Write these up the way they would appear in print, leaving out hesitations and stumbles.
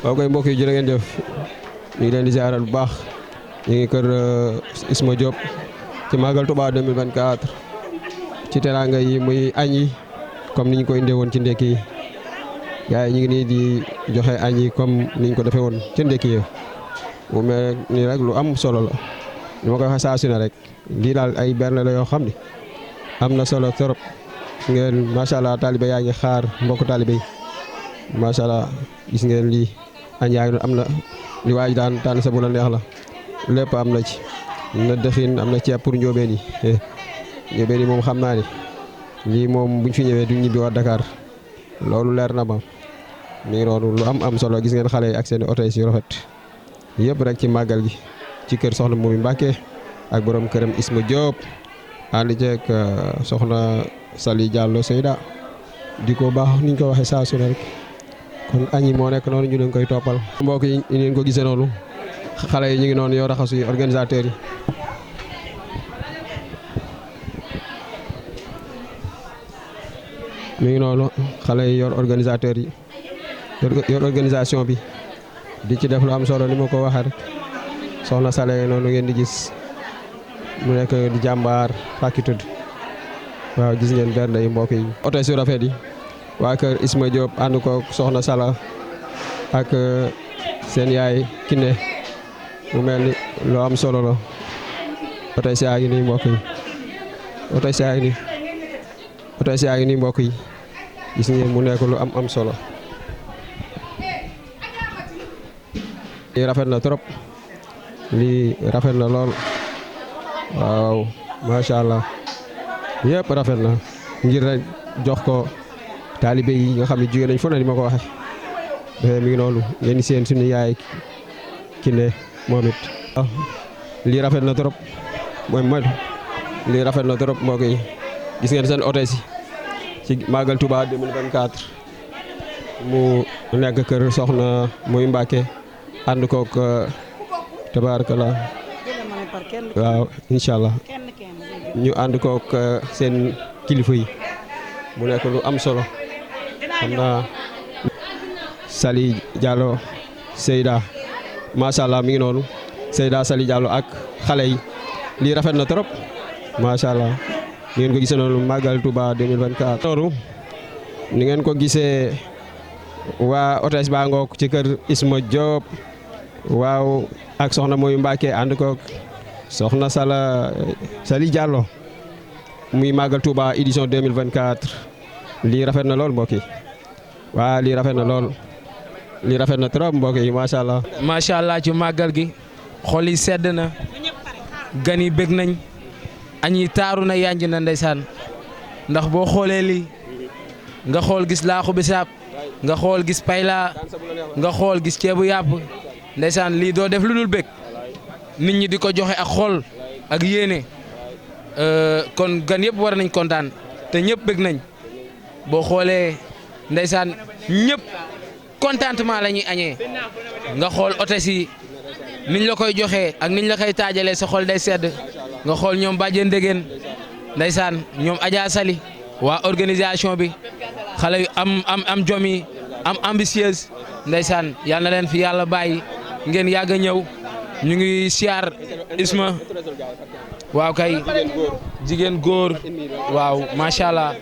waaw koy mbokk yi jërë ngeen jëf ñu ngi leen di ziaral bu baax ñu ngi kër Isma Diop ci Magal Touba 2024 ci teranga yi muy añ yi comme ni ñu ko indee woon ci ndekki yi gars yi ñu ngi nii di joxe añ yi comme ni ñu ko defee woon ci ndekki yi mu mel nii rek lu am solo la ni ma koy waxee saa su ne rek lii daal ay berne la yoo xam ne am na solo trop ngeen macha allah taalibe yaa ngi xaar mbokk taalibe yi macha allah gis ngeen lii añ yaa ngi am na li waaj daan tànn sa bu la neex la lépp am na ci na dëxin am na ceeb pour njóobeen yi njóobeen yi moom xam naa ni lii moom buñ fi ñëwee duñ ñibbi waa Dakar loolu leer na ma mi ngi noonu lu am solo gis ngeen xale yi ak seen oto yi yu rafet yëpp rek ci màggal gi ci kër soxna Momy Mbacké ak borom këram Isma Diop ànd ceeg soxna Sali Diallo Seyda di ko baax niñ ko waxee saa su ne rek kon añ yi moo nekk noonu ñu leen koy toppal. mbokk yi ñu leen ko gisee noonu xale yi ñu ngi noonu yow raxasu yi organisateurs yi. mi ngi noonu xale yi yor organisateurs yi yor organisation bi di ci def lu am solo ni ma ko waxee rek soxna Sale noonu ngeen di gis mu nekk di jàmbaar fàkki tudd waaw gis ngeen bernde yi mbokk yi. oto su rafet yi waa kër Isma Diop ànd ko soxna Sala ak seen yaay Kiné mu mel ni lu am solo la oto si yaa ngi nii mbokk yi oto si yaa ngi nii oto si yaa ngi nii mbokk yi gis ngeen mu nekk lu am solo. lii rafet na trop lii rafet na lool waaw macha allah yëpp rafet na ngir rek jox ko taalibe yi nga xam ne jigéen nañ fu ne ni ma ko waxee mi ngi noonu yéen seen suñu yaay Kiné moom it. lii rafet na trop mooy lii rafet na trop mbokk yi gis ngeen seen oto si ci Magal Touba 2024 mu nekk kër soxna Momy Mbacké ànd koog tabarakallah waaw incha allah ñu ànd koog seen kilifa yi mu nekk lu am solo xam naa Sali Diallo Seyda macha allah mi ngi noonu Seyda Sali Diallo ak xale yi lii rafet na trop macha allah ni ngeen ko gisee noonu Magal Touba 2024. noonu ni ngeen ko gisee waa hôtesse baa ngoog ci kër Isma Diop waaw ak soxna Momy Mbacké ànd koog soxna Sali Diallo muy Magal Touba édition 2024 lii rafet na lool mbokk yi waaw lii rafet na lool lii rafet na trop mbokk yi macha allah. macha allah ci màggal gi xol yi sedd na gan yi bég nañ añ yi taaru na yanj na ndeysaan ndax boo xoolee lii nga xool gis laaxu bisaab nga xool gis payla nga xool gis ceebu yàpp ndeysaan lii doo def lu dul bég nit ñi di ko joxe ak xol ak yéene kon gan yëpp war nañ kontaan te ñëpp bég nañ boo xoolee ndeysaan ñëpp contentement la ñuy añee nga xool hôtesse yi niñ la koy joxee ak niñ la koy taajalee sa xol day sedd nga xool ñoom bàjjen ndegeen ndeysaan ñoom Adja Sali waa organisation bi xale yu am jom yi am ambitieuse ndeysaan yal na leen fi yàlla bàyyi ngeen yàgg a ñëw ñu ngi siyaar Isma waaw kay jigéen góor waaw macha allah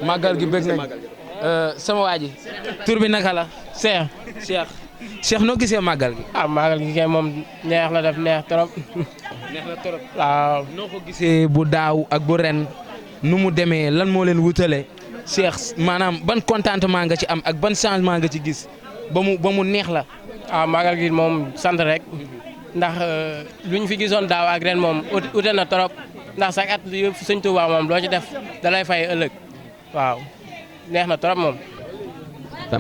màggal gi bëgg nañ sama waa ji tur bi naka la Cheikh noo gisee màggal gi. màggal gi kay moom neex la def neex trop. neex na trop waaw. noo ko gisee bu daaw ak bu ren nu mu demee lan moo leen wutale Cheikh maanaam ban contentement nga ci am ak ban changement nga ci gis ba mu neex la. màggal gi moom sant rek ndax lu ñu fi gisoon daaw ak ren moom ute na trop ndax chaque at yëpp Sëñ Tuubaa moom loo ci def da lay fay ëllëg waaw neex na trop moom.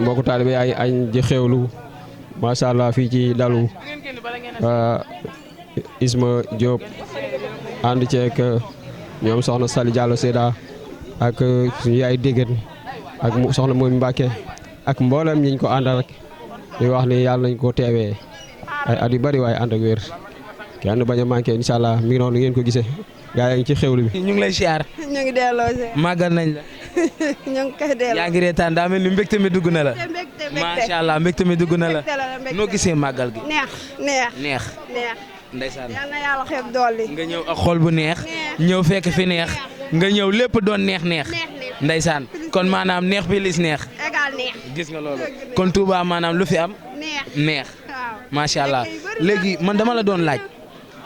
mbokku taalibe yaa ngi añ di xewlu macha allah fii ci dalu Isma Diop ànd ceeg ñoom soxna Sali Diallo Seyda ak suñu yaay Dégén ak soxna Momy Mbacké ak mboolem ñiñ ko àndal rek di wax ni yàlla nañ ko teewee ay at yu bari waaye ànd ak wér kenn bañ a manqué incha allah mi ngi noonu ngeen ko gisee gaa yi ngi ci xewlu bi. ñu ngi lay siyaar. ñu ngi delloo si. màggal nañ la. ñu ngi koy delloo. yaa ngi reetaan daa mel ni mbégte mi dugg na la. mbégte macha allah mbégte mi dugg na la. noo gisee màggal gi. neex. ndeysaan yal na yàlla xeeb dolli. nga ñëw ak xol bu neex. ñëw fekk fi neex. nga ñëw lépp doon neex. ndeysaan kon maanaam neex bi lis neex. égal neex. gis nga loolu kon Touba maanaam lu fi am. neex. macha allah léegi man dama la doon laaj.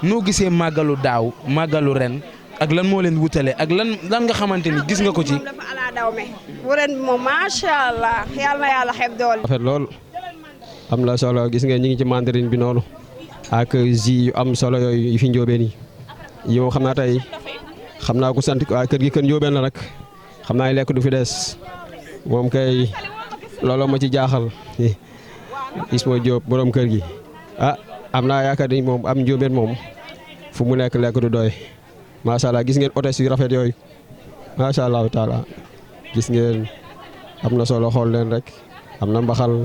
noo gisee màggalu daaw màggalu ren ak lan moo leen wutale ak lan nga xamante ni gis nga ko ci. dafa ala daw me bu ren bi moom macha allah yal na yàlla xeeb dolli. rafet lool am na solo gis nga ñi ngi ci mandarine bi noonu. ak ji yu am solo yooyu yi fi njóobeen yi moom xam naa tey xam naa ko sant waa kër gi kër njóobeen la rek xam naa lekk du fi des moom kay looloo ma ci jaaxal Isma Diop borom kër gi am naa yaakaar ni moom am njóobeen moom fu mu lekk du doy macha allah gis ngeen hôtesse yu rafet yooyu macha allah taala gis ngeen am na solo xool leen rek am na mbaxal.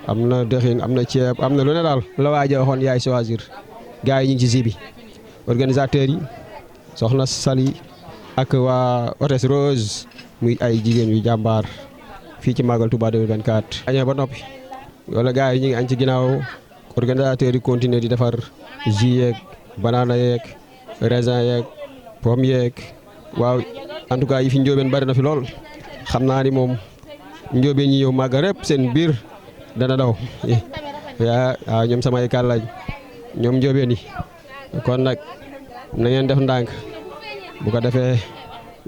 am na dëxin am na ceeb am na lu ne daal la waaja waxoon yaay choisir gars yi ñu ngi ci zibi organisateurs yi soxna Sali ak waa hôtesse Rose muy ay jigéen yu jàmbaar fii ci Magal Touba 2024. añee ba noppi wala gars yi ñu ngi añ ci ginnaaw organisateurs yi continuer di defar jus yeeg banana yeeg raisin yeeg pomme yeeg waaw en tout cas yi fi njóobeen bari na fi lool xam naa ni moom njóobeen ñi yow màggal rek seen biir. dana daw waaw ñoom samay kàllaaj ñoom njóobeen yi kon nag na ngeen def ndànk bu ko defee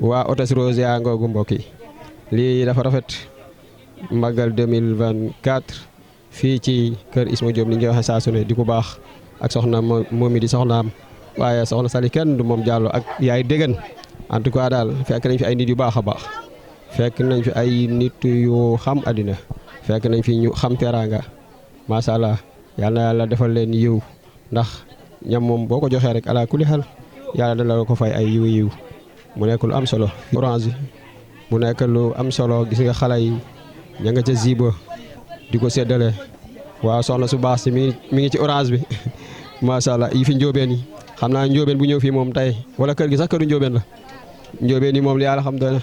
waa hôtesse Rose yaa ngoogu mbokk yi lii dafa rafet màggal 2024 fii ci kër Isma Diop ni ñu koy waxee saa su ne di ko baax ak soxna moom mi di soxnaam waaye soxna Sali kenn du moom Diallo ak yaay déggan en tout cas daal fekk nañ fi ay nit yu baax a baax fekk nañ fi ay nit yu xam àddina fekk nañ fi ñu xam teraanga macha allah yal na yàlla defal leen yiw ndax ñam moom boo ko joxee rek ala kulli xel yàlla dana la ko fay ay yiw mu nekk lu am solo. orange mu nekk lu am solo gis nga xale yi ña nga ca ziba di ko séddale waaw soxna su baax si mi ngi ci orange bi macha allah yi fi njóobeen yi xam naa njóobeen bu ñëw fii moom tey wala kër gi sax këru njóobeen la njóobeen yi moom li yàlla xam doy na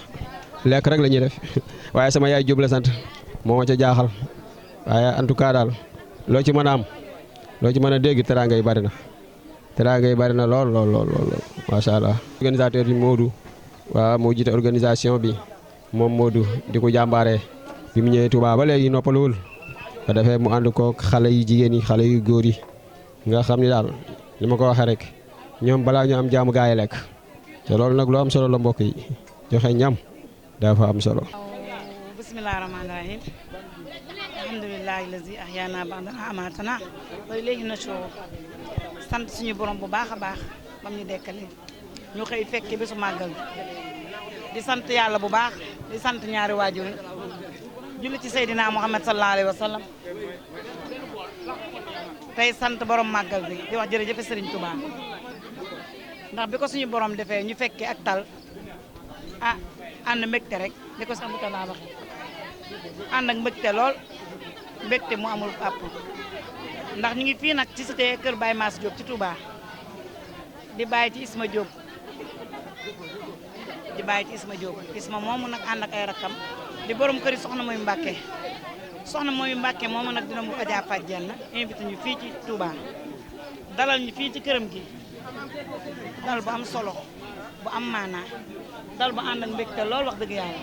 lekk rek la ñuy def waaye sama yaay Jóob la sant. moo ma ca jaaxal waaye en tout cas daal loo ci mën a am loo ci mën a dégg teraanga yi bari na lool macha allah. organisateur bi Modou waaw moo jiite organisation bi moom Modou di ko jàmbaaree bi mu ñëwee Touba ba léegi noppaluwul ko defee mu ànd koog xale yu jigéen yi xale yu góor yi nga xam ni daal li ma ko waxee rek ñoom balaa ñu am jaamu gaa yi lekk te loolu nag lu am solo la mbokk yi joxe ñam dafa am solo. bismillahi rahmaani rahim alhamdulilahi lazi ahyaana ba'da ma amatana wa ilayhi nushur sant suñu borom bu baax a baax bam ñu dekkale ñu xëy fekke bésu màggal di sant yàlla bu baax di sant ñaari waajur julli ci Seydina Muhammad sallallahu alayhi wa sallam tey sant borom màggal bi di wax jërëjëf Serigne Touba ndax bi ko suñu borom defee ñu fekke ak tal ànd mbégte rek di ko sax bu talaa waxe ànd ak mbégte lool mbégte mu amul àpp ndax ñu ngi fii nag ci cité kër Baye Mass Diop ci Touba di bàyyi ci Isma Diop Isma moomu nag ànd ak ay rakkam di borom kër yi soxna mooy Mbàkke moomu nag dina mu Adja Fatou Dieng invité ñu fii ci Touba dalal ñu fii ci këram gi dal bu am solo bu am maanaa dal bu ànd ak mbégte lool wax dëgg yàlla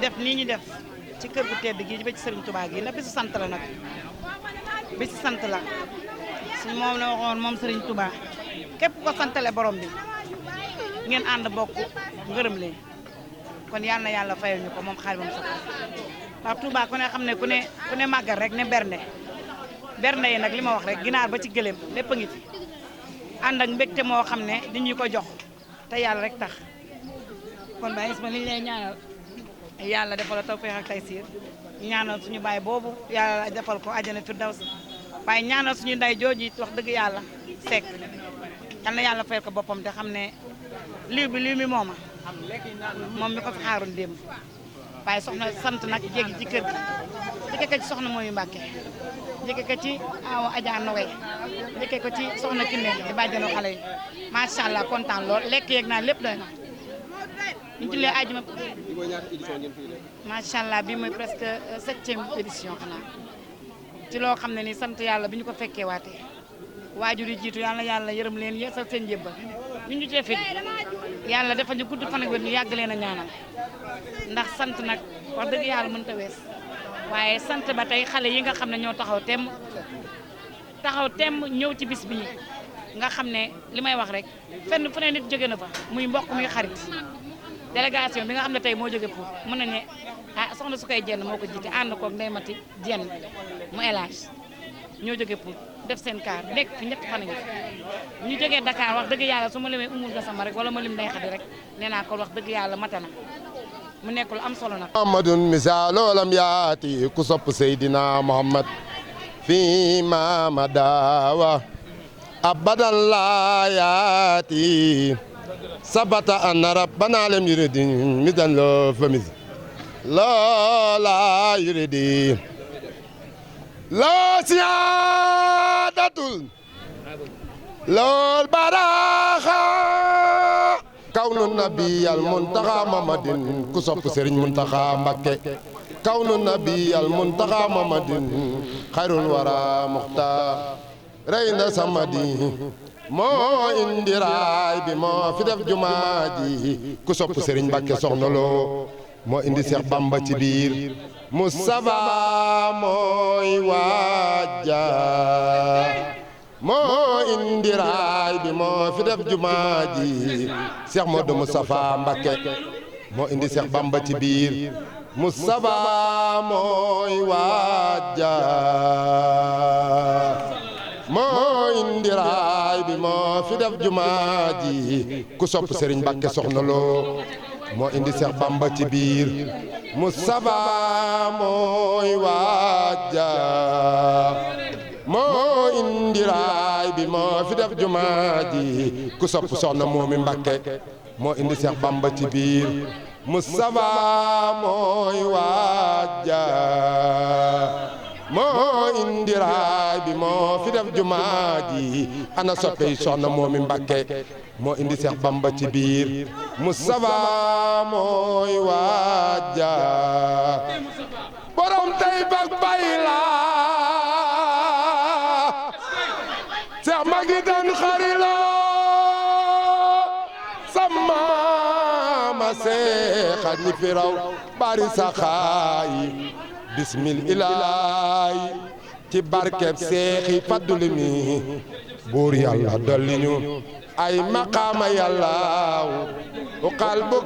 def nii ñu def ci kër gu tedd gi ba ci Serigne Touba gi ndax bisu sant la nag bisu sant la suñu moom la waxoon moom Serigne Touba képp ko santale borom bi ngeen ànd bokk ngërëm leen kon yal na yàlla fayal ñu ko moom xaar ba mu sax ndax Touba ku ne xam ne ku ne màggal rek ne bernde yi nag li ma wax rek ginaar ba ci gëléem lépp a ngi fi ànd ak mbégte moo xam ne di ñu ko jox te yàlla rek tax kon Baye Isma li ñu lay ñaanal yàlla defal la tawfeex ak taysiir ñaanal suñu baay boobu yàlla defal ko àjjana firdawsi waaye ñaanal suñu nday jooji wax dëgg yàlla sekk yal na yàlla fayal ko boppam te xam ne liw mi mooma moom mi ko fi xaaroon démb waaye soxna sant nag jéggi ci kër gi jëkke ko ci soxna mooyu Mbàkke jëkke ko ci awa Adja Nowe jëkke ko ci soxna Kiné di bàjjanu xale yi macha allah kontaan lool lekk yeeg naa lépp doy na ñu jullee àjjuma macha allah bii mooy presque 7e édition xanaa ci loo xam ne ni sant yàlla bi ñu ko fekkee waatee waajur yi jiitu yàlla yàlla yërëm leen yeesal seen jébbal ñu ñu cee fit yàlla dafa ñu gudd fan ak wér ñu yàgg leen a ñaanal ndax sant nag wax dëgg yàlla mënut a wees waaye sant ba tey xale yi nga xam ne ñoo taxaw temm ñëw ci bis bii nga xam ne li may wax rek fenn fu ne nit jóge na fa muy mbokk muy xarit délégation bi nga xam ne tey moo jóge pour mën na ne soxna su koy jenn moo ko jiite ànd koog Ndeye Mati jenn mu élage ñoo jóge pour def seen kaar nekk fi ñetti fan ngi ñu jógee Dakar wax dëgg yàlla su ma limee umul gasama rek wala ma lim day xadi rek nee naa ko wax dëgg yàlla matana mu nekk lu am solo nag muhammadun misaalu lam yaati ku sopp Seydina Muhammad fi ma madawa abadan la yaati sabata anna rabbana lam yuridi midan lo famis la yuridi la siyaadatul lool baraxa kawnu nabiyal muntaxa mamadin ku sopp Serigne Muntaxa Mbakke kawnu nabiyal muntaxa mamadin xayrul wara muxtaar reyna samadi moo indi raay bi moo fi def jumaa ji ku sopp Serigne Mbakke soxna loo moo indi Seex Bamba ci biir Mustafa mooy waaja moo indi raay bi moo fi def jumaa ji Seex Moodu Mustafa Mbakke moo indi Seex Bamba ci biir Mustafa mooy waaja moo indi raay bi moo fi def jumaa ji ku sopp Serigne Mbakke soxna loo moo indi Seex Bamba ci biir Mustafa mooy waaja moo indi raay bi moo fi def jumaa ji ku sopp soxna Moomi Mbakke moo indi Seex Bamba ci biir Mustafa mooy waaja moo indi raay bi moo fi def jumaa ji ana soppe yi soxna Moomi Mbakke moo indi Seex Bamba ci biir Mustafa mooy waaja borom tey bak bay la Seex magi dan xarilo sama ma seexat ni firaw bari saxaay bismillah ci barkeb seexi fadduli mi buur yàlla dolli ñu ay maqaama yàllaaw u qalbu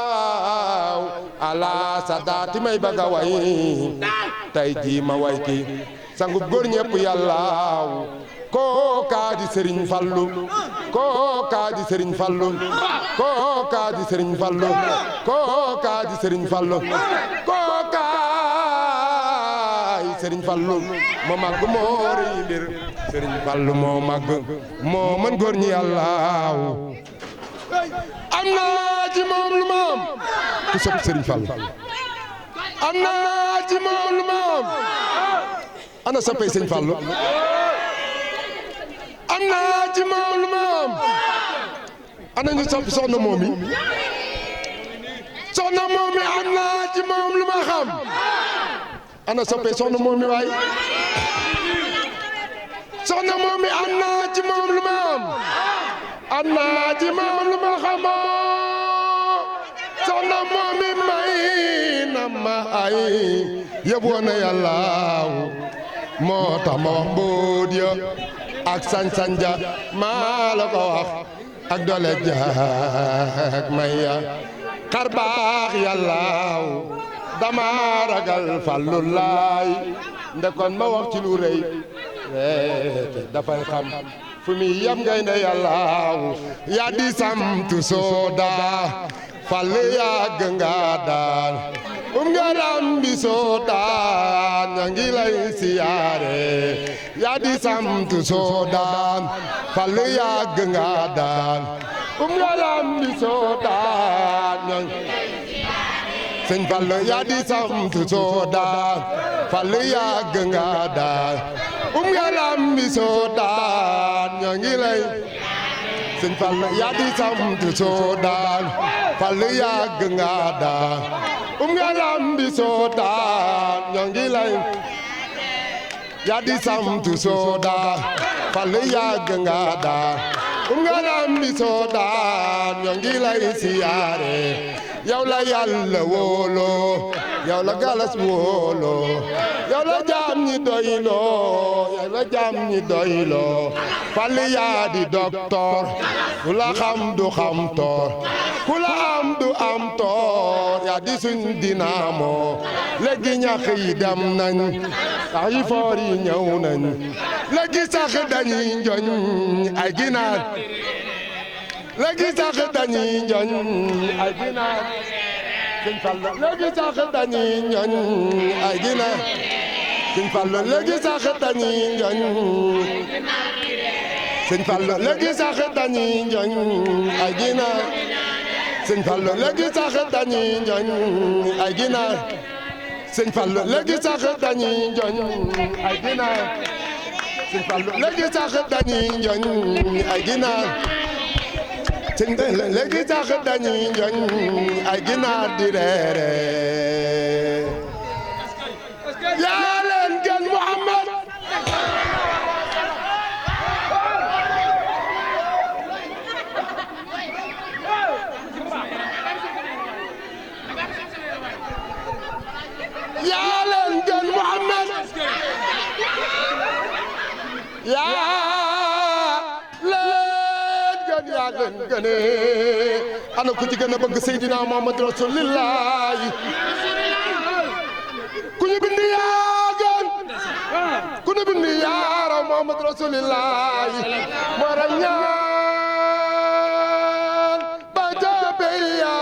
kaaw ala sadaati may bëgg a way tey jii ma way ki sangu góor ñëpp yàllaaw kookaa di Sëriñ Fallu kookaa di Sëriñ Fallu kookaa di Sëriñ Fallu kookaa di Sëriñ Fallu kookaay Sëriñ Fallu moo màgg moo rëy mbir Sëriñ Fallu moo màgg moo mën góor ñi yàllaaw am naa ci moom lu moom ku sopp Sëriñ Fallu am naa ci moom lu moom ana soppay Sëriñ Fallu am naa ci moom lu moom ana ñu sopp soxna Moomi soxna Moomi am naa ci moom lu ma xam ana soppee soxna Moomi waay soxna Moomi am naa ci moom lu ma am naa ci moom lu ma xamoo soxna Moomi may na ma ay yëboo na yàllaaw moo tax ma wax mbóot ya ak sañ-sañ ja maa la ko wax ak doole jaag may ya xar baax yàllaaw dama ragal Fallu laay ndekon ma wax ci lu rëy te dafay xam fu mi yam ngay ne yàllaaw yaa di samtu sooda Fallu yàgg nga daal nga lambi soodaan ña ngi lay siyaare yaa di samtu soodaan Fallu yàgg nga daal nga lambi soodaan ña ngi Sëñ Fallu yaa di samtu soodaan Fallu yàgg nga daal nga lambi soodaan ña ngi lay sëñ Fall yaa di sant soo daan Fall yàgg nga daan nga lambi soo daan ñoo ngi lay yaa di sant soo daan Fall yàgg nga daan nga lambi soo daan ñoo ngi lay siyaare yow la Yàlla wóoloo yow la galas wóoloo yow la jaam ñi doyloo yow la jaam ñi doyloo Fall yaa di docteur ku la xam du xam toor ku la am du am toor yaa di suñ dinaamo léegi ñax yi dem nañ sax yi foor yi ñëw nañ léegi sax dañuy njoñ ay ginaar léegi sax dañuy njoñ ay ginaar sëñ Fallu léegi sax dañuy njoñ ay ginaar sëñ Fallu léegi sax dañuy njoñ sëñ Fallu léegi sax dañuy njoñ ay ginaar sëñ Fallu léegi sax dañuy njoñ ay ginaar sëñ Fallu léegi sax dañuy njoñ ay ginaar sëñ Fallu léegi sax dañuy njoñ ay ginaar sëñ léegi sax dañuy njoñ ay ginaar di reere yaa leen gën Muhammad yaa leen gën Muhammad yaa leen gëne ana ku ci gën a bëgg Seydina Muhammad Rasulullah ku ñu bind yaa gën ku ñu bind yaa raw Muhammad Rasulullah moo ra ñaan ba jabe ya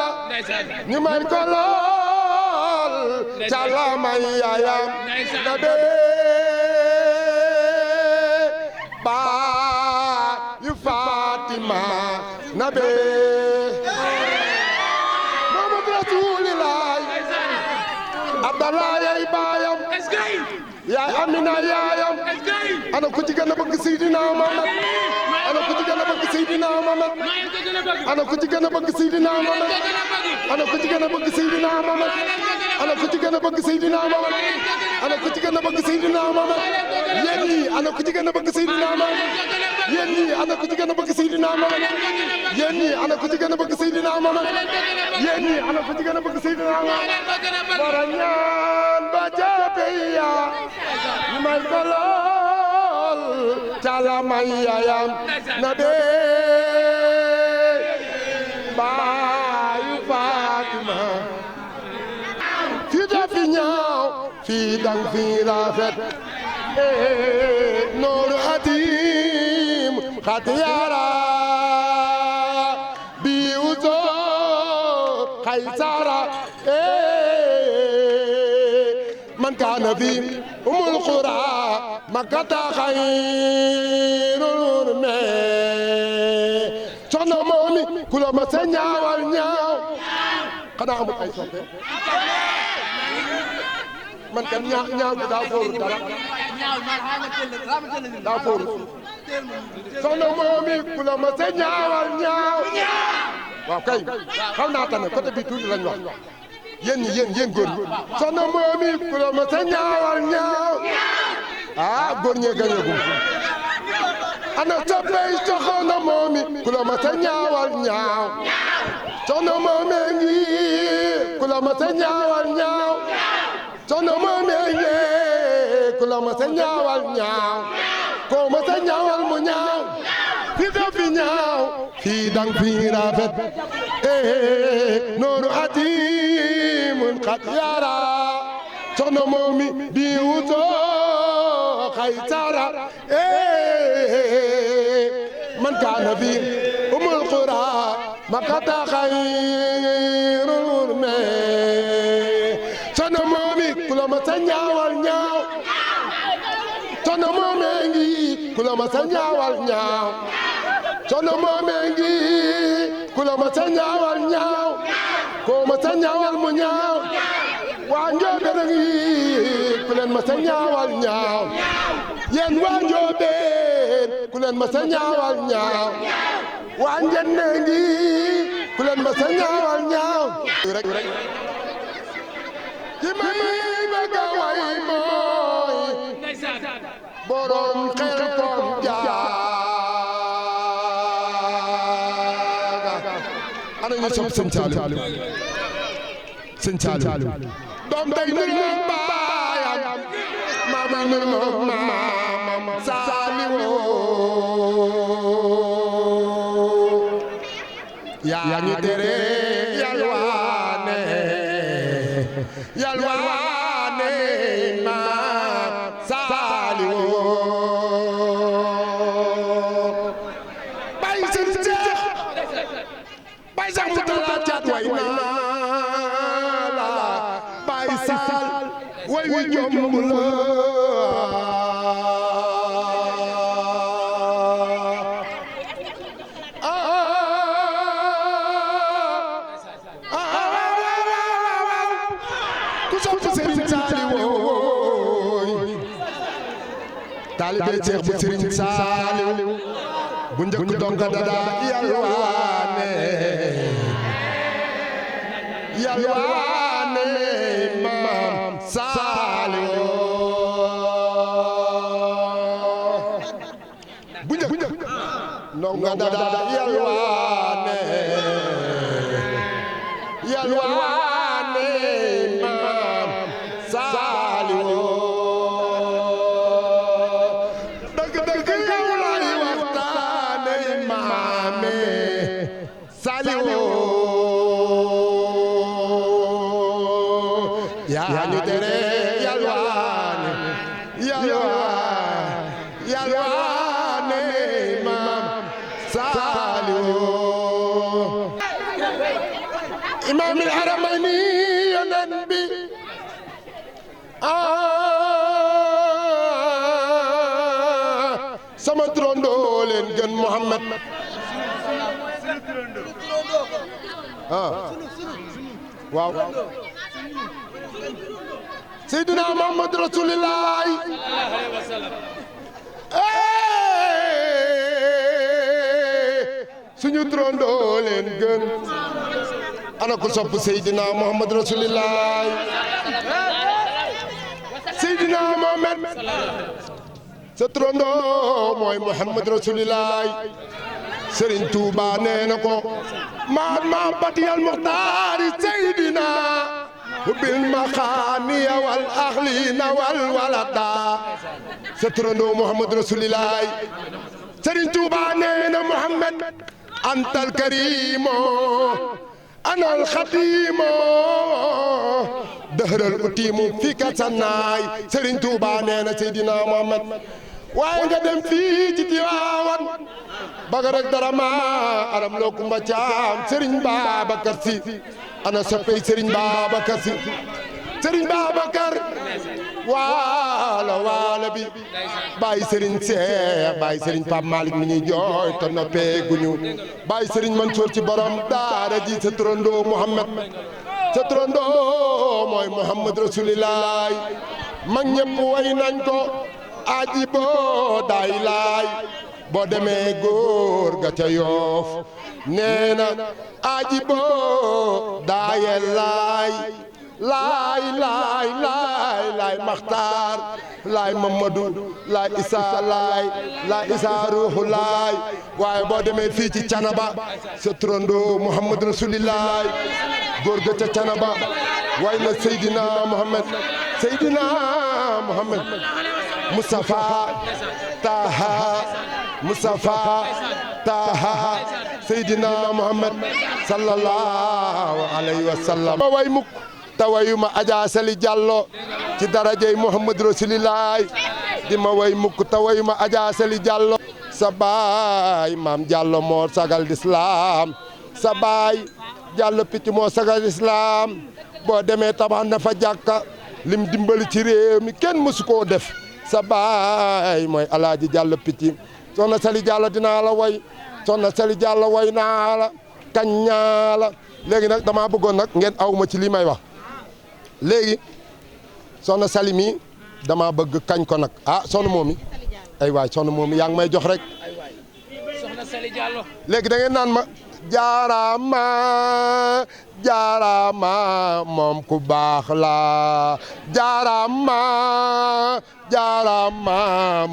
ñu may ko lool cala may yaayam na be ba yu Fatima nabe Muhammad Rasulullah Abdallah yaay baayam yaay Amina yaayam ana ku ci gën a bëgg Seydina Muhammad ana ku ci gën a bëgg Seydina Muhammad ana ku ci gën a bëgg Seydina Muhammad ana ku ci gën a bëgg Seydina Muhammad ana ku ci gën a bëgg Seydina Muhammad ana ku ci gën a bëgg Seydina Muhammad yéen ñi ana ku ci gën a bëgg Seydina Muhammad yéen ñi ana ku ci gën a bëgg Seydina Muhammad yéen ñi ana ku ci gën a bëgg Seydina Muhammad yéen ñi ana ku ci gën a bëgg Seydina Muhammad bara ñaan ba jabe ya ñu may ko lool cala may yaayam na be baayu Fatima fii dafi ñaaw fii dang fii rafet nooru atim xat yara bi uzo Kaysara man kaana fi umul qura makkata xayrul me soxna moomi ku la ma sa ñaawal ñaaw xanaa amul ay soppe man kan ñaaw daa fóoru dara daa fóoru soxna moomi ku la ma sa ñaawal ñaaw waaw kay xaw naa tane côté bi tuuti lañ wax yéen góor ñi soxna moomi ku la ma sa ñaawal ñaaw ah góor ñee gañe gu ana soppey soxna moomi ku la ma sa ñaawal ñaaw soxna moomi ngi ku la ma sa ñaawal ñaaw soxna moomi ngi ku la ma sa ñaawal ñaaw ko ma sa ñaawal mu ñaaw fi da fi ñaaw fii dang fii rafet nooru atimun xat yara soxna moomi bi wuto Kaysara man kaana fi umul qura makkata xayrul me soxna moomi ku la ma sa ñaawal ñaaw soxna moomi ngi ku la ma sa ñaawal ñaaw soxna moomi ngi ku la ma sa ñaawal ñaaw ko ma sa ñaawal mu ñaaw waa Njoobeen a ngi ku leen ma sa ñaawal ñaaw yéen waa Njoobeen ku leen ma sa ñaawal ñaaw waa njenne ngi ku leen ma sa ñaawal ñaaw rek ki may bëgg a way mooy borom xel kom jaaga ana ñu sopp sëñ Saliou doom day nuru baayam maama nuru maam Saliou yaa ñu tere yalwaane maam Saliou bay sëñ Seex bay sax mu tala caat way naa la bay saal way wi jomb la taalibe Seex bu Sëriñ Saaliw bu njëkk donga dada yalwaane maam Saaliw bu njëkk donga dada yalwaane maam Saaliw yaa ñu tere yalwaane maam Saliou imaamul haramayni yonen bi sama turandoo leen gën Muhammad waaw Seydina Muhammad Rasulullah suñu turandoo leen gën ana ko sopp Seydina Muhammad Rasulullah Seydina Muhammad sa turandoo mooy Muhammad Rasulullah Serigne Touba nee na ko ma batiyal muxtaari Seydina bil maxaaniya wal axliina wal walada sa turandoo Muhammad Rasulullah Serigne Touba nee na Muhammad antal karimo anal xatimo dëhëral utiimu fii ka sannaay Serigne Touba nee na Seydina Muhammad waaye nga dem fii ci Tiwaawan baga rek dara ma aram loo kumba caam Serigne Babacar Sy ana soppey Serigne Babacar Sy Serigne Babacar waala bi bàyyi Serigne Seex bàyyi Serigne Pape Malick mi ñuy jooy te noppee guñu bàyyi Serigne Mansour ci borom daara ji sa turandoo Muhammad sa turandoo mooy Muhammad Rasulullah mag ñëpp way nañ ko aji boo daay laay boo demee góor ga ca Yoof nee na aji boo daaye laay Maxtaar laay Mamadou laay Isaa laay Isaa Ruuxu laay waaye boo demee fii ci Canaba sa turandoo Muhammad Rasulullah góor ga ca Canaba way na Seydina Muhammad Mustafa Taha Seydina Muhammad sallallahu alayhi wa sallam ma way mukk tawayuma Adja Sali Diallo ci darajey Muhammad Rasulullah di ma way mukk tawayuma Adja Sali Diallo sa baay maam Diallo moo sagal l'islam sa baay Diallo picc moo sagal l'islam boo demee tabax na fa jàkka lim dimbali ci réew mi kenn mësu koo def sa baay mooy Alaaji Diallo picc soxna Sali Diallo dinaa la way soxna Sali Diallo way naa la kañ ñaa la léegi nag damaa bëggoon nag ngeen aw ma ci li may wax léegi soxna Sali mi damaa bëgg kañ ko nag ah soxna moom mi ay waay soxna moom mi yaa ngi may jox rek léegi da ngeen naan ma jaaraama jaaraama moom ku baax la jaaraama jaaraama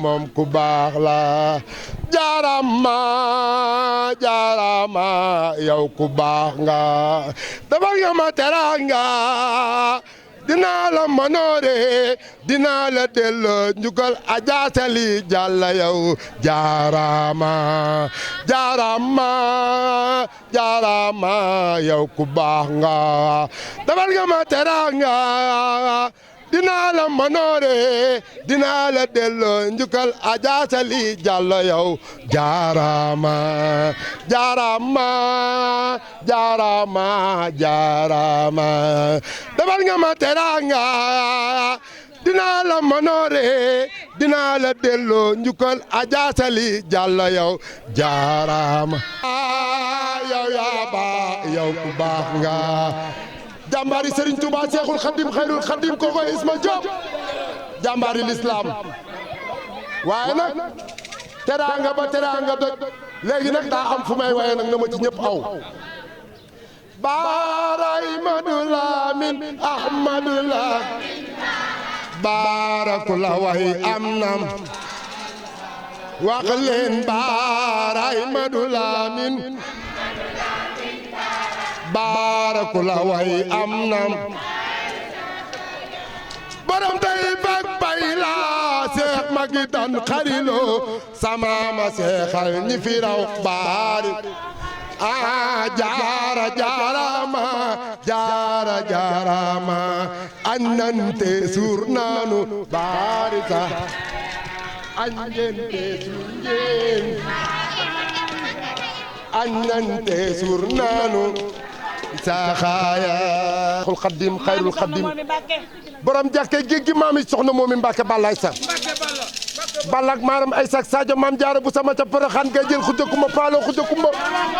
moom ku baax la jaaraama jaaraama yow ku baax nga defal nga ma teraanga dinaa la manoore dinaa la delloo njukkal Adja Sali Jàlla yow jaaraama jaaraama jaaraama yow ku baax nga defal nga ma teraanga dinaa la manoore dinaa la delloo njukkal Adja Sali Jàlla yow jaaraama jaaraama jaaraama jaaraama defal nga ma teraanga dinaa la manoore dinaa la delloo njukkal Adja Sali Jàlla yow jaaraama yow yaa baax yow ku baax nga jàmbaari Serigne Touba Seexul Xadim Xayrul Xadim ko koy Isma Diop jàmbaari l'islam waaye nag teraanga ba teraanga doj léegi nag daa am fu may waye nag na ma ci ñëpp aw baaray madulamin ahmadula baarakula way am nam wax leen baaray madulamin baarakula way am nam borom tey bak bay la seex magi dan xarilo sama ma seexal ñi fi raw baari jaara jaarama jaara jaarama annante suur naanu baari sa annante suur njeen annante suur naanu saxaaya xul xaddim xayrul xaddim borom jàkke géej gi maam yi soxna moomi Mbàkke balaay sa balak maaram ay sak Sadio maam jaara bu sama ca Poroxaan ngay jël xujja kumba paalo xujja kumba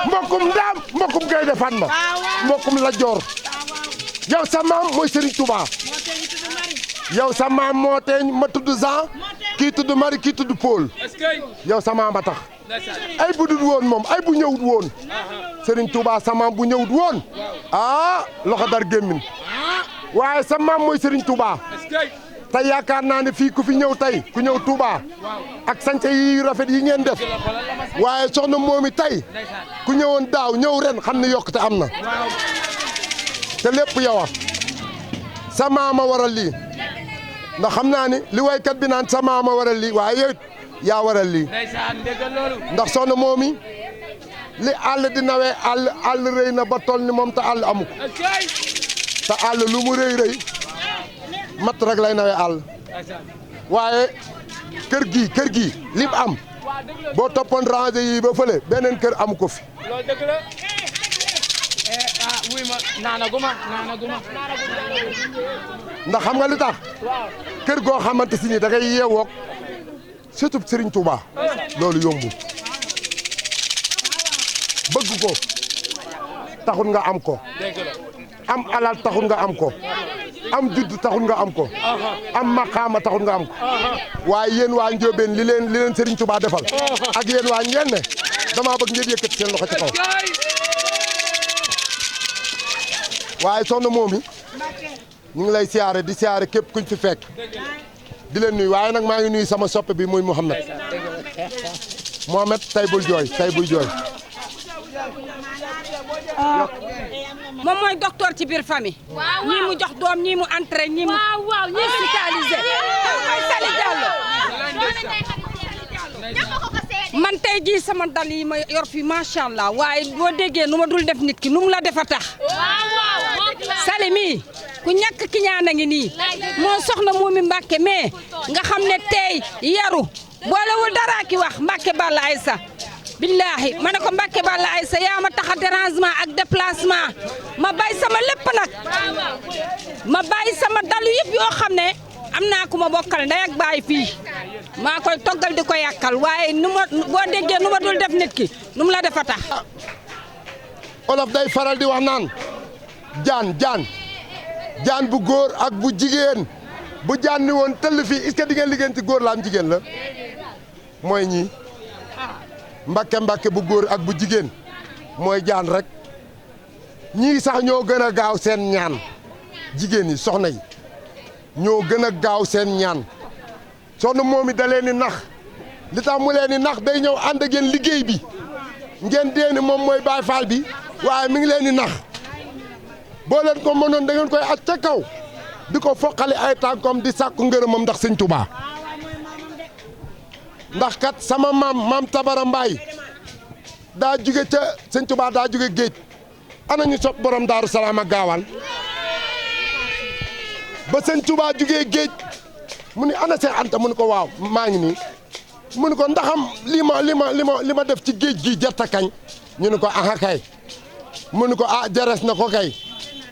mbokkum ndaam mbokkum gay defan ma mbokkum la joor yow sa maam mooy Serigne Touba yow sa maam moo teeñ ma tudd Jean kii tudd Marie kii tudd Paul yow sa maam ba tax ay bu dul woon moom ay bu ñëwut woon Serigne Touba sa maam bu ñëwut woon loxo dar gémmin waaye sa maam mooy Serigne Touba tey yaakaar naa ne fii ku fi ñëw tey ku ñëw Touba ak sance yi rafet yi ngeen def waaye soxna moomi tey ku ñëwoon daaw ñëw ren xam ne yokkute am na te lépp yow a sa maama waral lii ndax xam naa ni li waykat bi naan sa maama waral lii waaye yow yaa waral lii ndax soxna moomi li àll di nawee àll rëy na ba toll ni moom te àll amu ko te àll lu mu rëy rëy mat rek lay nawee àll waaye kër gi li mu am boo toppoon rangé yi ba fële beneen kër amu ko fi ndax xam nga li tax kër goo xamante si ni da ngay yeewoog surtout Serigne Touba loolu yombu bëgg ko taxul nga am ko am alal taxul nga am ko am judd taxul nga am ko am maqaama taxul nga am ko waaye yéen waa Njóobeen li leen Serigne Touba defal ak yéen waa Njenne dama bëgg ngeen yëkkati seen loxo ci kaw waaye soxna moomi ñu ngi lay siyaare di siyaare képp kuñ fi fekk di leen nuyu waaye nag maa ngi nuyu sama soppe bi muy Mouhamed tey bul jooy tey buy jooy moom mooy docteur ci biir famille. ñii mu jox doom ñii mu entré ñii mu hospitalisé mooy Sali Diallo man tey jii sama dal yi ma yor fi macha allah waaye boo déggee nu ma dul def nit ki nu mu la defa tax Sali mii ku ñàkk ki ñaan a ngi nii moo soxna Momy Mbacke mais nga xam ne tey yaru boolewul dara ki wax Mbacke Balla Aïssa billahi ma ne ko Mbacke Balla Aïssa yaa ma tax a dérangement ak déplacement ma bàyyi sama lépp nag ma bàyyi sama dalu yëpp yoo xam ne am naa ku ma bokkal ndey ak baay fii maa koy toggal di ko yàkkal waaye nu ma boo déggee nu ma dul def nit ki nu mu la defa tax olof day faral di wax naan jaan bu góor ak bu jigéen bu jaan ni woon tëll fii est-ce que di ngeen liggéey ci góor la am jigéen la mooy ñii mbàkke bu góor ak bu jigéen mooy jaan rek ñii sax ñoo gën a gaaw seen ñaan jigéen yi soxna yi ñoo gën a gaaw seen ñaan soxna moom it da leen di nax li tax mu leen di nax day ñëw ànd ak yéen liggéey bi ngeen dee ni moom mooy Baay Faal bi waaye mi ngi leen di nax boo leen ko mënoon da ngeen koy at ca kaw di ko foqali ay tànkoom di sàkku ngërëmam ndax sëñ Tuubaa ndax kat sama maam Tabara Mbaay daa jóge ca sëñ Tuubaa daa jóge géej ana ñu sopp borom Daaru Salaam ak gaawaan ba sëñ Tuubaa jógee géej mu ni ana Seex Anta mu ni ko waaw maa ngi nii mu ni ko ndaxam li ma def ci géej gi jarta kañ ñu ni ko aha kay mu ni ko jares na ko kay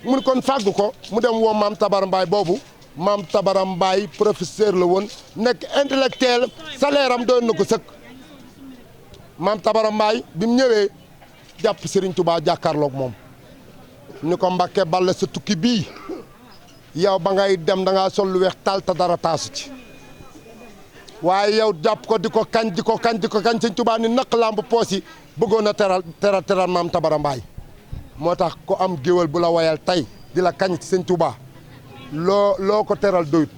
mu ni kon fàggu ko mu dem woo maam Tabara Mbaay boobu maam Tabara Mbaay professeur la woon nekk intellectuel salaire am doon na ko sëkk maam Tabara Mbaay bi mu ñëwee jàpp Serigne Touba jàkkaarloog moom ni ko Mbàkke Balla sa tukki bii yow ba ngay dem da ngaa sol lu weex tal te dara taasu ci waaye yow jàpp ko di ko kañ Serigne Touba ni naq lamb poos yi bëggoon a teral maam Tabara Mbaay moo tax ko am géwél bu la wayal tey di la kañ ci Serigne Touba loo ko teral doyut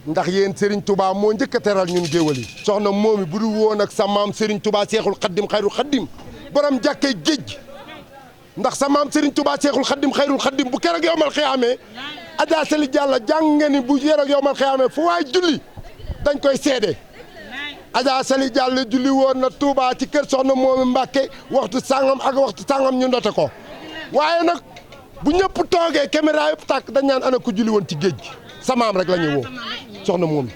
ndax yéen Serigne Touba moo njëkk a teral ñun géwél yi soxna moomi bu dul woon ak sa maam Serigne Touba Seexul Xaddim xayrul Xaddim borom jàkkee géej ndax sa maam Serigne Touba Seexul Xaddim xayrul Xaddim bu keroog yowmal xiyaamee Adja Sali Diallo jàng nga ni bu keroog yowmal xiyaamee fu waay julli dañ koy seede Adja Sali Diallo julli woon na Touba ci kër soxna moomi Mbàkke waxtu sàngam ak waxtu sàngam ñu ndote ko waaye nag bu ñëpp toogee caméra yëpp tàkk dañ naan ana ko julli woon ci géej gi sa maam rek la ñuy woo soxna moomi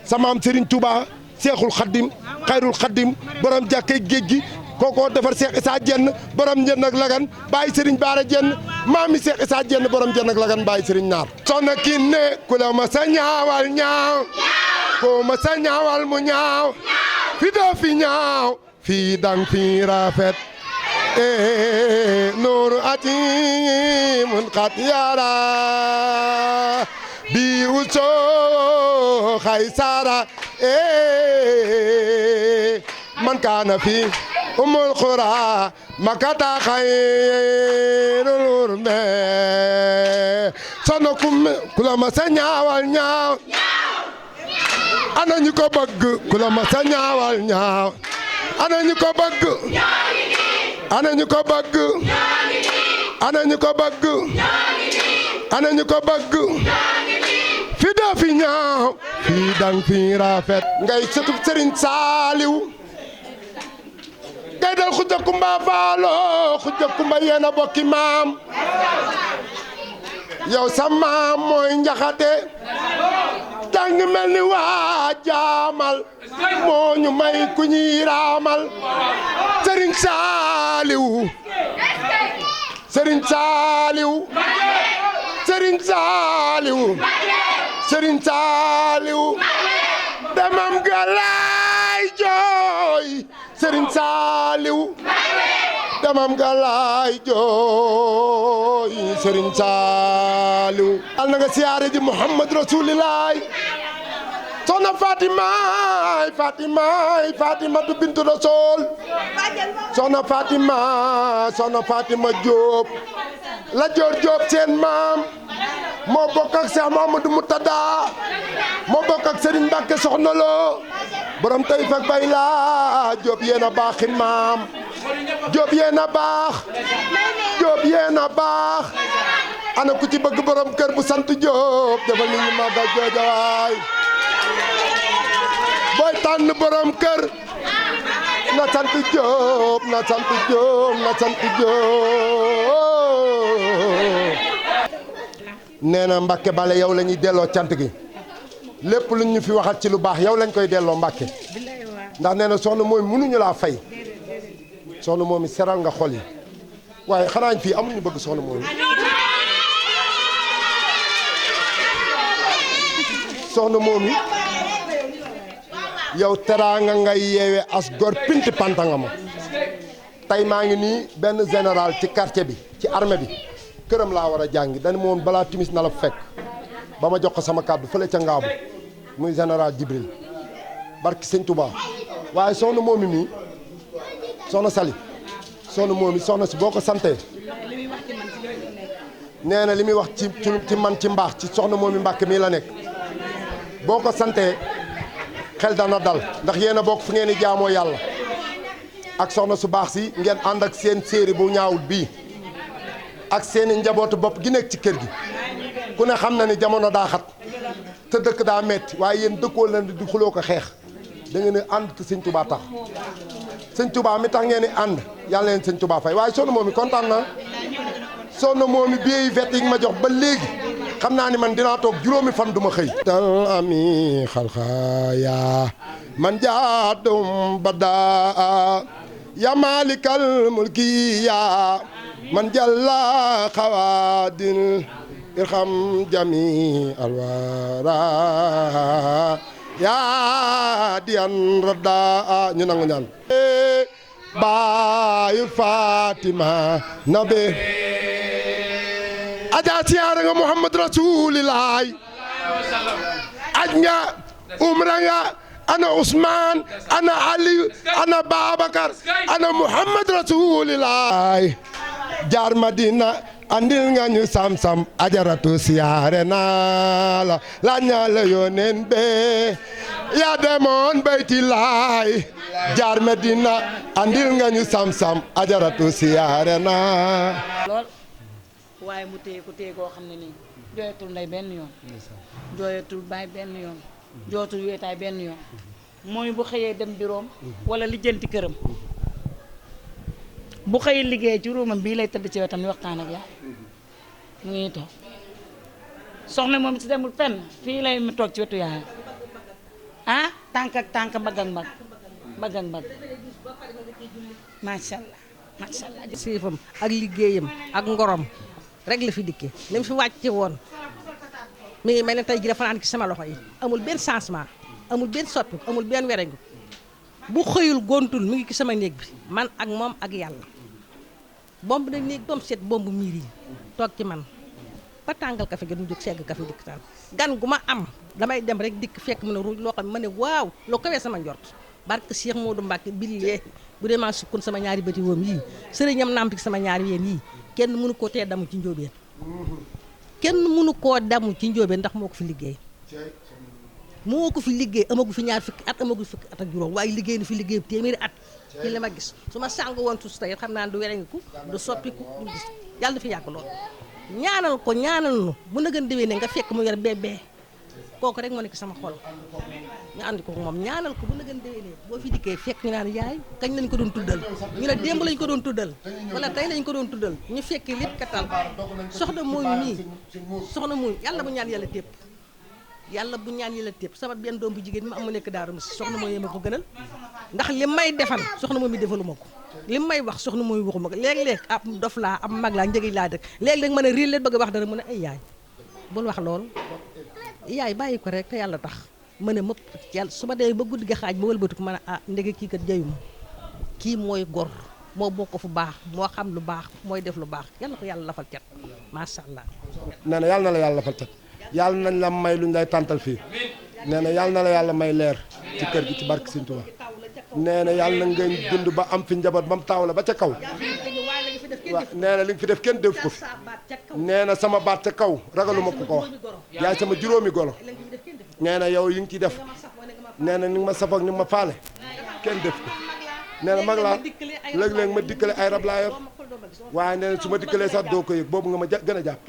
sa maam Serigne Touba Seexul Xaddim xayrul Xaddim borom jàkkee géej gi kookoo defar Cheikh Issa Diène borom njën ak lagan bàyyi Serigne Baara Diène maami Cheikh Issa Diène borom njën ak lagan bàyyi Serigne Naar soxna kii ne ku la ma sa ñaawal ñaaw ko ma sa ñaawal mu ñaaw fi doo fi ñaaw fii dang fi rafet nuuru ati mun xat yara bi uso xay sara man kaana fi umul xura makata xayrul me sono ku la ma sa ñaawal ñaaw ana ñu ko bëgg ku la ma sa ñaawal ñaaw ana ñu ko bëgg ana ñu ko bëgg ana ñu ko bëgg ana ñu ko bëgg fi doo fi ñaaw fii dang fi rafet ngay sëtub Serigne Saliou ngay dal Xuja Kumba Faalo Xuja Kumba yéen a bokki maam yow sa maam mooy njaxate jàng mel ni waa jaamal moo ñu may ku ñuy raamal Serigne Saliou Serigne Saliou Serigne Saliou Serigne Saliou demam ga laay jooy Serigne Saliou demam ga laay jooy Serigne Saliou al na nga siyaare ji Muhammad Rasulillah soxna Fatima du bintu Rasul soxna Fatima Diop la Diop seen maam moo bokk ak Cheikh Mamadou Moutada moo bokk ak Serigne Mbacke Soxna Lo borom tey fak bay la Diop yéen a baaxi maam Diop yéen a baax Diop yéen a baax ana ku ci bëgg borom kër bu sant Diop defal ni ñu magal joojawaay booy tànn borom kër na sant Diop na sant Diop na sant Diop nee na Mbacke Bale yow la ñuy delloo cant gi lépp lu ñu fi waxat ci lu baax yow lañ koy delloo Mbacke ndax nee na soxna mooy mënuñu laa fay soxna moom i seral nga xol yi waaye xanaa fii amuñu bëgg soxna moom soxna moom yi yow teraanga ngay yeewe as gor pinti pantanga ma tey maa ngi nii benn général ci quartier bi ci armée bi këram laa war a jàngi dañ moom balaa timis na la fekk ba ma jox ko sama kàddu fële ca ngaabu muy général Jibril barki sëñ Touba waaye soxna moomi mi soxna Sali soxna moom it soxna si boo ko santee nee na li muy wax ci man ci mbaax ci soxna moom mi Mbàkke mii la nekk boo ko santee xel dana dal ndax yéen a bokk fu ngeen di jaamoo yàlla ak soxna su baax si ngeen ànd ak seen séeri bu ñaawul bii ak seeni njabootu bopp gi nekk ci kër gi ku ne xam na ni jamono daa xat te dëkk daa metti waaye yéen dëkkoo leen di xuloo ko xeex da ngeen di ànd te sëñ Touba tax sëñ Touba mi tax ngeen di ànd yàlla leen sëñ Touba fay waaye soxna moom mi kontaan naa soxna moom mi bii vet yi ma jox ba léegi xam naa ni man dinaa toog juróomi fan duma xëy tal ami xalxaya man jaadum bada ya malikal mulki ya man jalla xawadil irham jami alwara ya diyan radda ñu nangu ñaan baayul Fatima nabe aja siyaara nga Muhammad Rasulillah aj nga umra nga ana Ousmane ana Ali ana Babacar ana Muhammad Rasulillah jaar Madina andil nga ñu sam-sam ajaratu siyaare naa la ñaala yoneen be yaa demoon bayti laay jaar Madina andil nga ñu sam-sam ajaratu siyaare naa lool waaye mu téye ku téye koo xam ne nii jooyatul ndey benn yoon jooyatul baay benn yoon jooyatul weetaay benn yoon mooy bu xëyee dem biroom wala lijjanti këram bu xëyee liggéey ci ruumam bii lay tëdd ci wetam ni waxtaan ak yaay mu ngi toog soxna moom si demul fenn fii lay mu toog ci wetu yaayam ah tànk ak tànk mbagg ak mbagg mbagg ak mbagg macha allah macha allah. siifam ak liggéeyam ak ngorom rek la fi dikkee li mu fi wàcce woon mi ngi mel ne tey jii dafa naan ci sama loxo yi amul benn changement amul benn soppi amul benn werengu bu xëyul gontul mi ngi ci sama néeg bi man ak moom ak yàlla bomb na néeg doom seet bomb miir yi toog ci man ba tàngal kafe gi du jóg segg kafe dikk taan gan gu ma am damay dem rek dikk fekk mu ne ruuj loo xam ne ma ne waaw loo kawee sama njort barke Cheikh Modou Mbacke billee bu dee maa sukkun sama ñaari bëti woom yii sëriñam nampi sama ñaari yéen yii kenn mënu koo tee damu ci njóobeen kenn mënu koo damu ci njóobeen ndax moo ko fi liggéey moo ko fi liggéey amagu fi ñaar fukki at amagu fukki at ak juróom waaye liggéey na fi liggéey téeméeri at ci li ma gis su ma sàng woon tuuti tey xam naa du werengiku du soppiku du gis yàlla na fi yàgg lool ñaanal ko ñaanal nu bu na gën déwee ne nga fekk mu yor bébé kooku rek moo nekk sama xol ñu ànd ko moom ñaanal ko bu na gën déwee ne boo fi dikkee fekk ñu naan yaay kañ lañ ko doon tuddal ñu ne démb lañ ko doon tuddal wala tey lañ ko doon tuddal ñu fekk lépp katal soxna mooy nii soxna mooy yàlla bu ñaan yàlla tépp yàlla bu ñaan yi la tépp sama benn doom bu jigéen bi ma am mu nekk daaru si soxna mooy ma ko gënal ndax li may defal soxna mooy mi defaluma ko li may wax soxna mooy waxuma ko léeg-léeg ab dof laa am mag laa njëgiñ laa dëkk léeg-léeg mën a riil leen bëgg a wax dara mu ne ay yaay bul wax loolu yaay bàyyi ko rek te yàlla tax ma ne mëpp yàlla su ma dee ba guddi ga xaaj ba wëlbatu ko ma ne ah ndege kii kat jayuma kii mooy gor moo bokk fu baax moo xam lu baax mooy def lu baax yàlla ko yàlla lafal cat macha allah. nee na yàlla na la yàlla lafal cat yàlla nañ la may luñ lay tàntal fii nee na yàlla na la yàlla may leer ci kër gi ci barke Sëñ Tuubaa nee na yàlla na ngeen dund ba am fi njaboot ba mu taaw la ba ca kaw waaw nee na li nga fi def kenn def ko fi nee na sama baat ca kaw ragaluma ko ko wax yaay sama juróomi golo nee na yow yi nga ciy def nee na ni nga ma saf ak ni nga ma faale kenn def ko nee na mag laa léeg-léeg ma dikkale ay rab laa yor waaye nee na su ma dikkalee sax doo ko yëg boobu nga ma gën a jàpp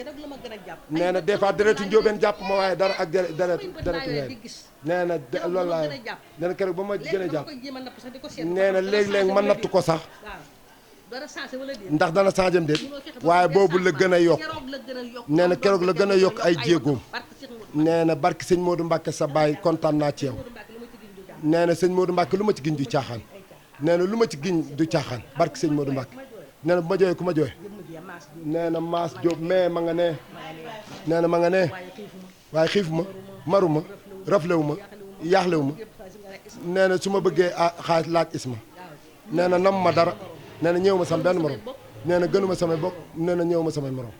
nee na des fois deretu njóobeen jàpp ma waaye dara ak deretu weer nee na loolu laa yor nee na keroog ba ma gën a jàpp nee na léeg-léeg ma natt ko sax ndax dana changé am déet waaye boobu la gën a yokk nee na keroog la gën a yokk ay jéegoom nee na barki sëñ Modou Mbacke sa baay kontaan naa ci yow nee na sëñ Modou Mbacke lu ma ci giñ du caaxaan nee na lu ma ci giñ du caaxaan barki sëñ Modou Mbacke nee na bu ma jooyee ku ma jooy nee na Maas Diop mais ma nga nee na ma nga nee waaye xiifu ma maru ma raflewu ma yaaxlewu ma nee na su ma bëggee xaalis laaj Isma nee na nam ma dara nee na ñëw ma sam benn morom nee na gënuma samay bokk nee na ñëwuma samay morom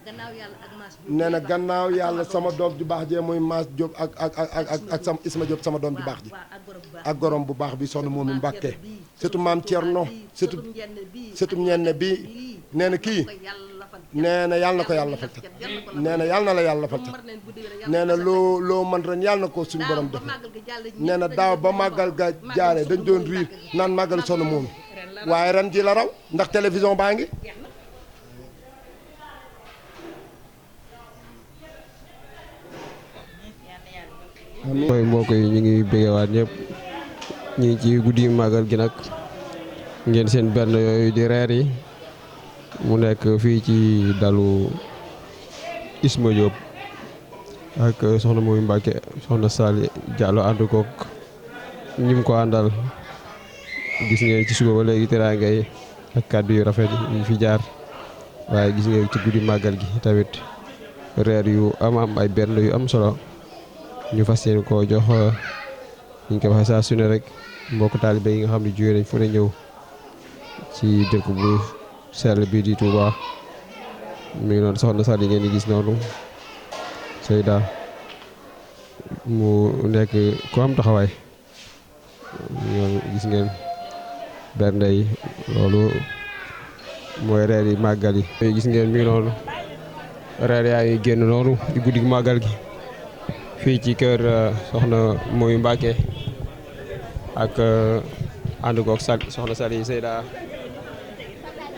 nee na gannaaw yàlla sama doom ju baax jee muy Mass Diop ak sama Isma Diop sama doom ju baax ji ak gorom bu baax bi soxna moom mi Mbàkke surtout maam Thierno surtout ñenn bi nee na kii nee na yàlla na ko yàlla fal cat nee na yàlla na la yàlla fal cat nee na loo man ren yàlla na ko suñu borom def nee na daaw ba màggal ga jaaree dañ doon riir naan màggal soxna moom waaye ren ji la raw ndax télévision baa ngi mooy mbokk yi ñu ngi bëggewaat ñëpp ñu ngi ci guddi màggal gi nag ngeen seen benn yooyu di reer yi mu nekk fii ci dalu Isma Diop ak soxna muy Mbàkke soxna Sali Diallo ànd koog ñi mu ko àndal gis ngeen ci suba ba léegi teraanga yi ak kàddu yu rafet yi fi jaar waaye gis ngeen ci guddi màggal gi tamit reer yu am ay benn yu am solo ñu fas yéene koo jox ñu ko waxee saa su ne rek mbokk taalibe yi nga xam ne jóge nañ fu ne ñëw ci dëkk bu sell bi di Touba mi ngi noonu soxna Sali ngeen di gis noonu Seyda mu nekk ku am taxawaay ñoom gis ngeen bernde yi loolu mooy reer yi màggal yi gis ngeen mi ngi noonu reer yaa ngi génn noonu di guddi màggal gi fii ci kër soxna mooy Mbàkke ak ànd koog soxna Sali Seyda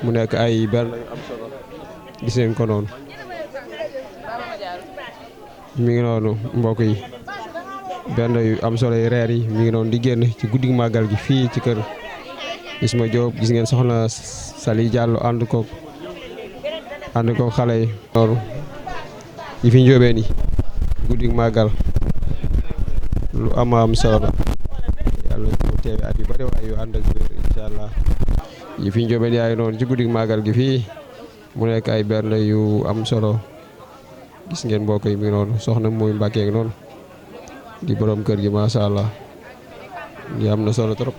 mu nekk ay bernde yu am solo gis ngeen ko noonu mi ngi noonu mbokk yi bernde yu am solo yi reer yi mi ngi noonu di génn ci guddi màggal gi fii ci kër Isma Diop gis ngeen soxna Sali Diallo ànd koog xale yi noonu yi fi njóobeen yi guddi màggal lu am solo la yàlla mu teewe at yu bari waaye yu ànd ak wér incha allah yi fi njóobeen yaay noonu ci guddi màggal gi fii mu nekk ay bernde yu am solo gis ngeen mbokk yi mi noonu soxna muy Mbàkke noonu di borom kër gi macha allah li am na solo trop.